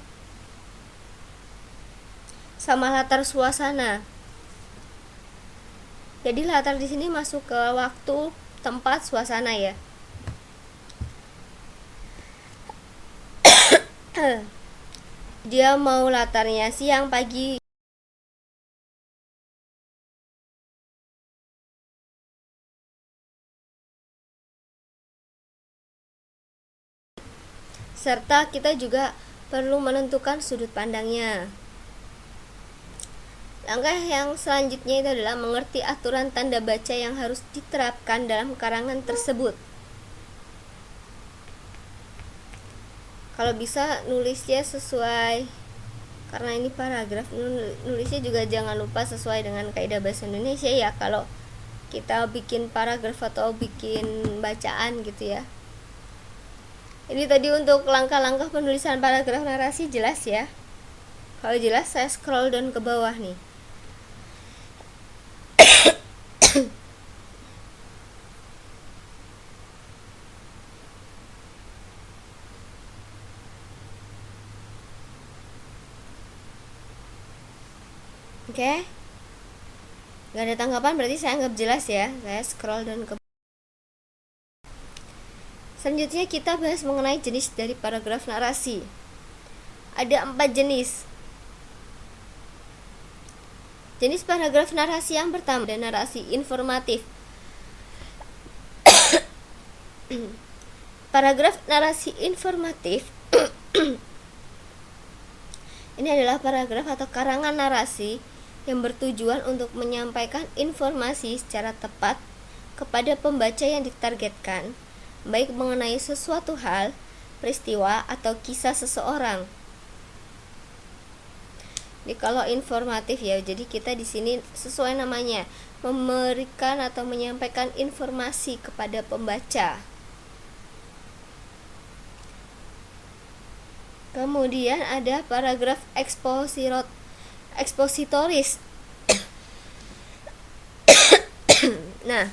sama latar suasana. Jadi latar di sini masuk ke waktu, tempat, suasana ya. Dia mau latarnya siang, pagi, serta kita juga perlu menentukan sudut pandangnya. Langkah yang selanjutnya itu adalah mengerti aturan tanda baca yang harus diterapkan dalam karangan tersebut. Kalau bisa nulisnya sesuai, karena ini paragraf, nulisnya juga jangan lupa sesuai dengan kaidah bahasa Indonesia ya kalau kita bikin paragraf atau bikin bacaan gitu ya. Ini tadi untuk langkah-langkah penulisan paragraf narasi, jelas ya? Kalau jelas saya scroll down ke bawah nih. Oke, nggak ada tanggapan berarti saya anggap jelas ya. Saya scroll down ke. Selanjutnya kita bahas mengenai jenis dari paragraf narasi. Ada 4 jenis. Jenis paragraf narasi yang pertama ada narasi informatif. Paragraf narasi informatif ini adalah paragraf atau karangan narasi yang bertujuan untuk menyampaikan informasi secara tepat kepada pembaca yang ditargetkan, baik mengenai sesuatu hal, peristiwa, atau kisah seseorang. Jadi kalau informatif ya, jadi kita di sini sesuai namanya, memberikan atau menyampaikan informasi kepada pembaca. Kemudian ada paragraf ekspositoris. Nah,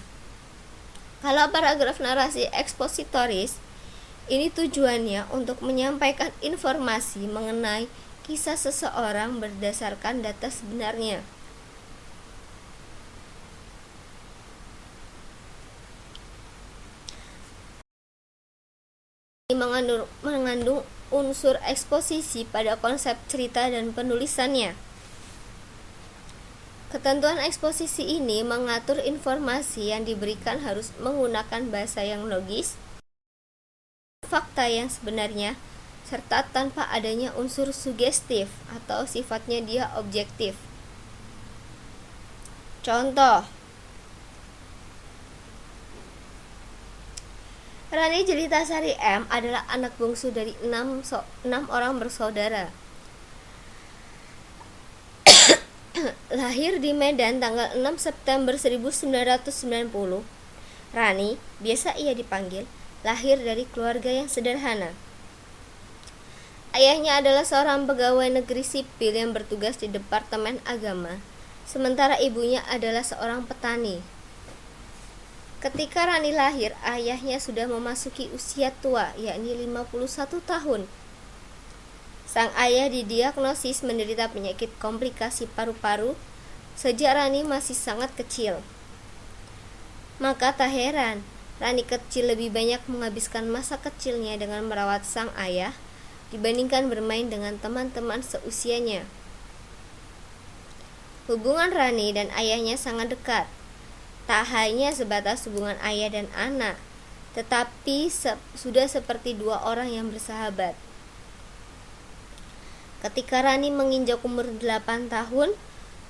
kalau paragraf narasi ekspositoris Ini tujuannya untuk menyampaikan informasi mengenai kisah seseorang berdasarkan data sebenarnya. Mengandung unsur eksposisi pada konsep cerita dan penulisannya. Ketentuan eksposisi ini mengatur informasi yang diberikan harus menggunakan bahasa yang logis, fakta yang sebenarnya, serta tanpa adanya unsur sugestif atau sifatnya dia objektif. Contoh, Rani Jelitasari M adalah anak bungsu dari 6 orang bersaudara. Lahir di Medan tanggal 6 September 1990. Rani, biasa ia dipanggil, lahir dari keluarga yang sederhana. Ayahnya adalah seorang pegawai negeri sipil yang bertugas di Departemen Agama, sementara ibunya adalah seorang petani. Ketika Rani lahir, ayahnya sudah memasuki usia tua, yakni 51 tahun. Sang ayah didiagnosis menderita penyakit komplikasi paru-paru sejak Rani masih sangat kecil. Maka tak heran, Rani kecil lebih banyak menghabiskan masa kecilnya dengan merawat sang ayah dibandingkan bermain dengan teman-teman seusianya. Hubungan Rani dan ayahnya sangat dekat. Tak hanya sebatas hubungan ayah dan anak, tetapi sudah seperti dua orang yang bersahabat. Ketika Rani menginjak umur 8 tahun,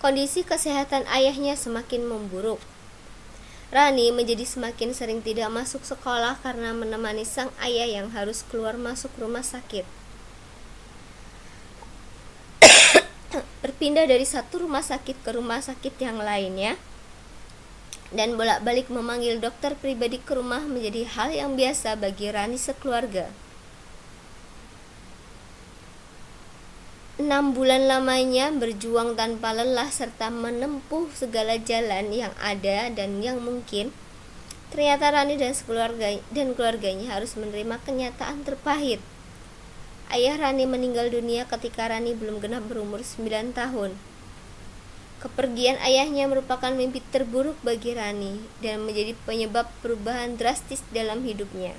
kondisi kesehatan ayahnya semakin memburuk. Rani menjadi semakin sering tidak masuk sekolah karena menemani sang ayah yang harus keluar masuk rumah sakit. Berpindah dari satu rumah sakit ke rumah sakit yang lainnya, dan bolak-balik memanggil dokter pribadi ke rumah menjadi hal yang biasa bagi Rani sekeluarga. 6 bulan lamanya berjuang tanpa lelah serta menempuh segala jalan yang ada dan yang mungkin. Ternyata Rani dan keluarganya harus menerima kenyataan terpahit. Ayah Rani meninggal dunia ketika Rani belum genap berumur 9 tahun. Kepergian ayahnya merupakan mimpi terburuk bagi Rani dan menjadi penyebab perubahan drastis dalam hidupnya.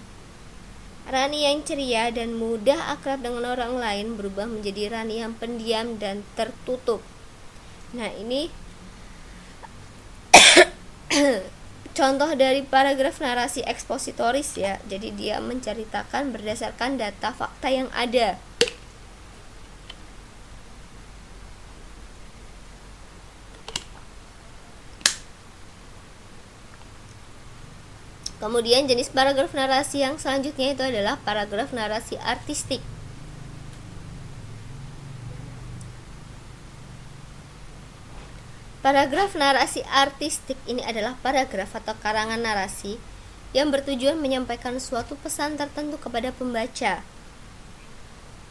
Rani yang ceria dan mudah akrab dengan orang lain berubah menjadi Rani yang pendiam dan tertutup. Nah, ini contoh dari paragraf narasi ekspositoris ya. Jadi dia menceritakan berdasarkan data fakta yang ada. Kemudian jenis paragraf narasi yang selanjutnya itu adalah paragraf narasi artistik. Paragraf narasi artistik ini adalah paragraf atau karangan narasi yang bertujuan menyampaikan suatu pesan tertentu kepada pembaca.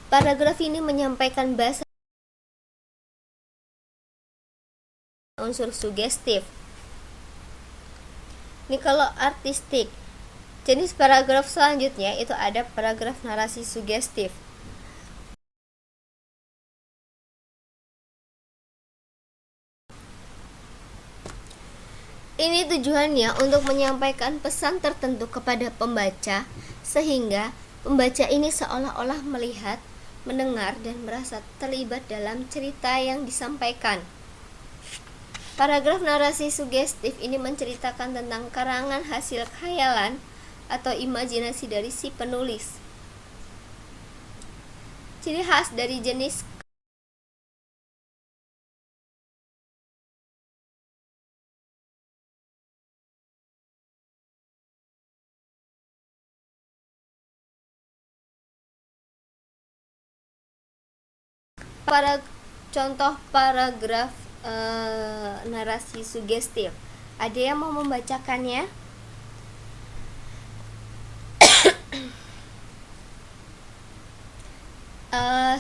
Paragraf ini menyampaikan bahasa unsur sugestif. Ini kalau artistik. Jenis paragraf selanjutnya itu ada paragraf narasi sugestif. Ini tujuannya untuk menyampaikan pesan tertentu kepada pembaca sehingga pembaca ini seolah-olah melihat, mendengar, dan merasa terlibat dalam cerita yang disampaikan. Paragraf narasi sugestif ini menceritakan tentang karangan hasil khayalan atau imajinasi dari si penulis. Ciri khas dari jenis contoh paragraf narasi sugestif. Ada yang mau membacakannya?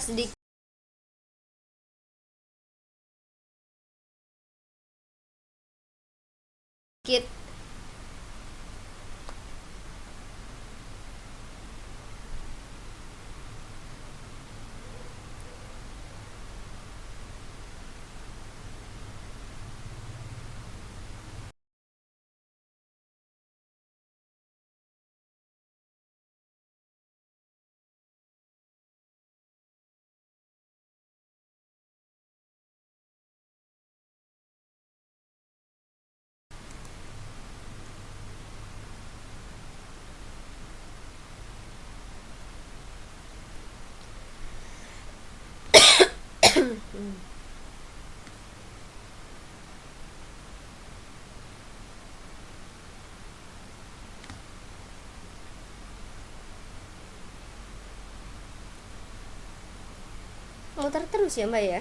Sedikit muter terus ya Mbak ya.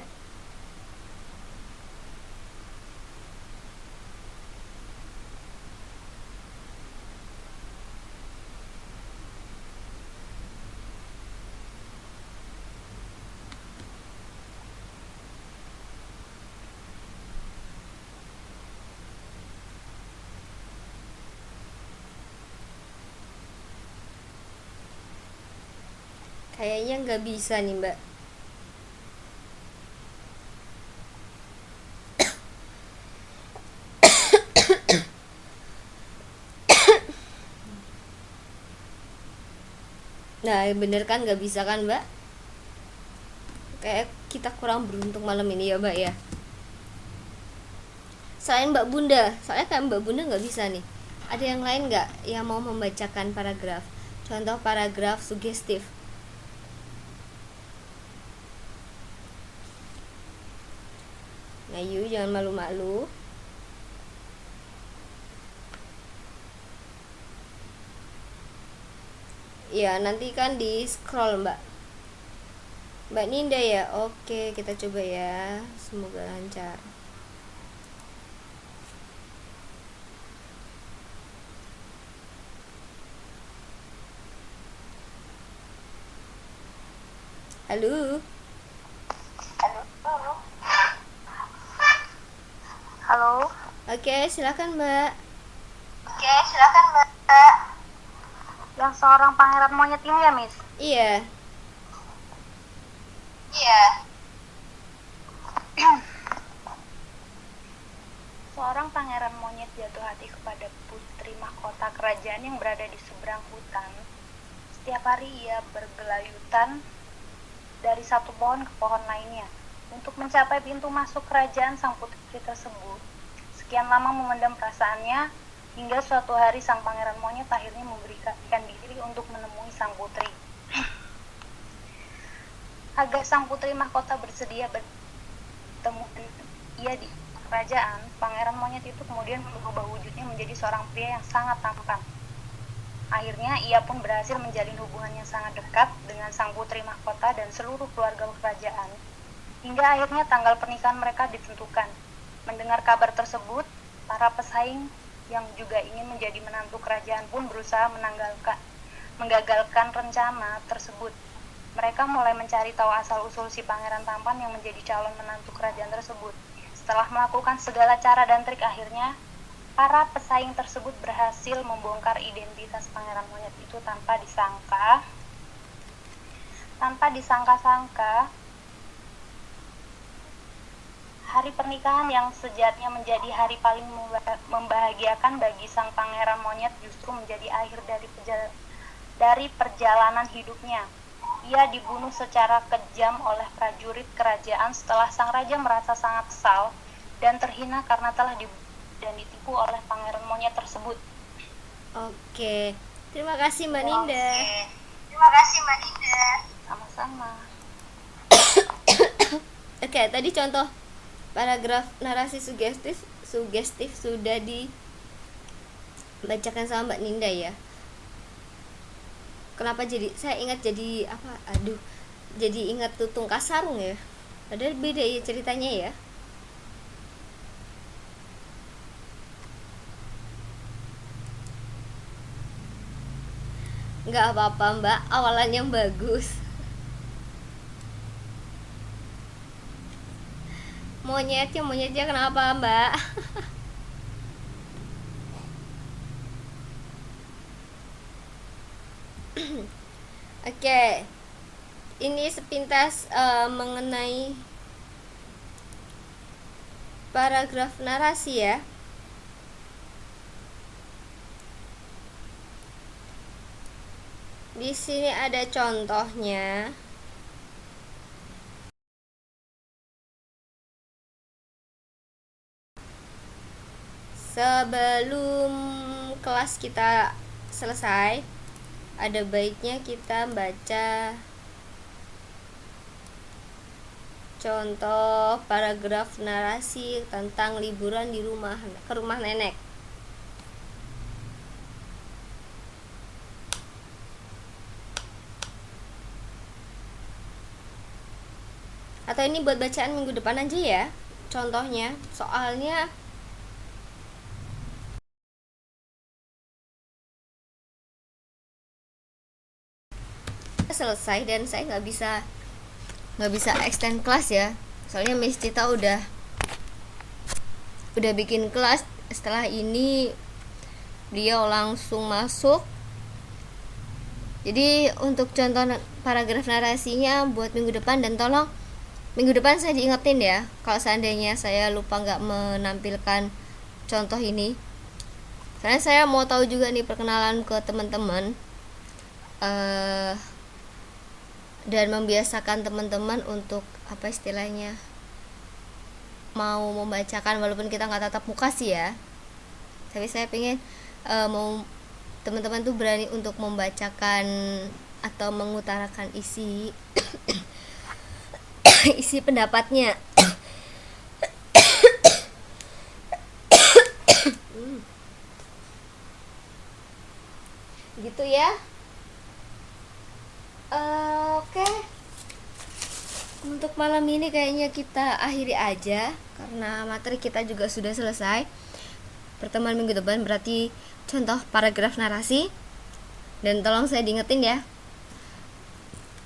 Kayaknya nggak bisa nih Mbak. Nah bener kan nggak bisa kan Mbak? Kayak kita kurang beruntung malam ini ya Mbak ya. Selain Mbak Bunda, soalnya kayak Mbak Bunda nggak bisa nih. Ada yang lain nggak yang mau membacakan paragraf? Contoh paragraf sugestif. Nah, yuk jangan malu-malu. Ya, nanti kan di scroll Mbak. Mbak Ninda ya. Oke, kita coba ya. Semoga lancar. Halo. Halo. Oke, silakan Mbak. Yang seorang pangeran monyet ini ya, Miss? Iya. Seorang pangeran monyet jatuh hati kepada putri mahkota kerajaan yang berada di seberang hutan. Setiap hari ia bergelayutan dari satu pohon ke pohon lainnya untuk mencapai pintu masuk kerajaan sang putri tersebut. Sekian lama memendam perasaannya, hingga suatu hari sang pangeran monyet akhirnya memberikan diri untuk menemui sang putri. Agar sang putri mahkota bersedia bertemu ia di kerajaan, pangeran monyet itu kemudian berubah wujudnya menjadi seorang pria yang sangat tampan. Akhirnya ia pun berhasil menjalin hubungan yang sangat dekat dengan sang putri mahkota dan seluruh keluarga kerajaan. Hingga akhirnya tanggal pernikahan mereka ditentukan. Mendengar kabar tersebut, para pesaing yang juga ingin menjadi menantu kerajaan pun berusaha menggagalkan rencana tersebut. Mereka mulai mencari tahu asal-usul si pangeran tampan yang menjadi calon menantu kerajaan tersebut. Setelah melakukan segala cara dan trik, akhirnya para pesaing tersebut berhasil membongkar identitas pangeran monyet itu tanpa disangka-sangka. Hari pernikahan yang sejatinya menjadi hari paling membahagiakan bagi sang pangeran monyet justru menjadi akhir dari perjalanan hidupnya. Ia dibunuh secara kejam oleh prajurit kerajaan setelah sang raja merasa sangat kesal dan terhina karena telah ditipu oleh pangeran monyet tersebut. Oke. Terima kasih Mbak Ninda. Sama-sama. Oke, tadi contoh paragraf narasi sugestif sudah dibacakan sama Mbak Ninda ya. Kenapa saya ingat jadi apa? Jadi ingat Tutung Kasarung ya. Padahal beda ya ceritanya ya. Nggak apa-apa Mbak, awalan yang bagus. Monyetnya kenapa Mbak? Oke, ini sepintas mengenai paragraf narasi ya. Di sini ada contohnya. Sebelum kelas kita selesai, ada baiknya kita baca contoh paragraf narasi tentang liburan ke rumah nenek. Atau ini buat bacaan minggu depan aja ya contohnya, soalnya selesai dan saya nggak bisa extend kelas ya, soalnya Miss Cita udah bikin kelas. Setelah ini beliau langsung masuk. Jadi untuk contoh paragraf narasinya buat minggu depan, dan tolong minggu depan saya diingetin ya kalau seandainya saya lupa nggak menampilkan contoh ini, karena saya mau tahu juga nih perkenalan ke teman-teman, dan membiasakan teman-teman untuk apa istilahnya, mau membacakan walaupun kita nggak tatap muka sih ya, tapi saya pengen mau teman-teman tuh berani untuk membacakan atau mengutarakan isi isi pendapatnya. Gitu ya. Oke. Untuk malam ini kayaknya kita akhiri aja karena materi kita juga sudah selesai. Pertemuan minggu depan berarti contoh paragraf narasi, dan tolong saya diingetin ya,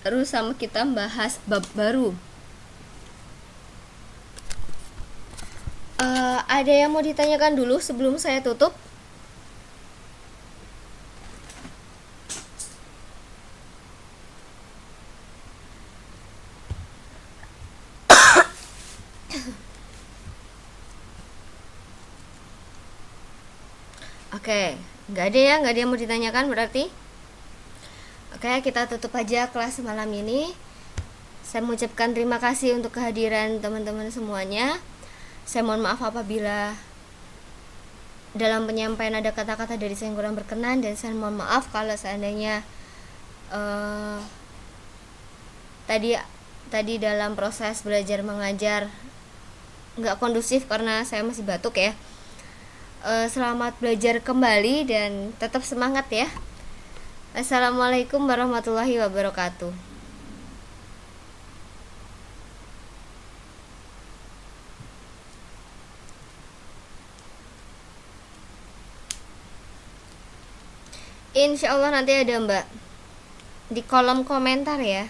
terus sama kita bahas bab baru. Ada yang mau ditanyakan dulu sebelum saya tutup? Oke, nggak ada yang mau ditanyakan berarti. Oke, kita tutup aja kelas malam ini. Saya mengucapkan terima kasih untuk kehadiran teman-teman semuanya. Saya mohon maaf apabila dalam penyampaian ada kata-kata dari saya yang kurang berkenan, dan saya mohon maaf kalau seandainya tadi dalam proses belajar mengajar nggak kondusif karena saya masih batuk ya. Selamat belajar kembali dan tetap semangat ya. Assalamualaikum warahmatullahi wabarakatuh. Insya Allah nanti ada Mbak di kolom komentar ya.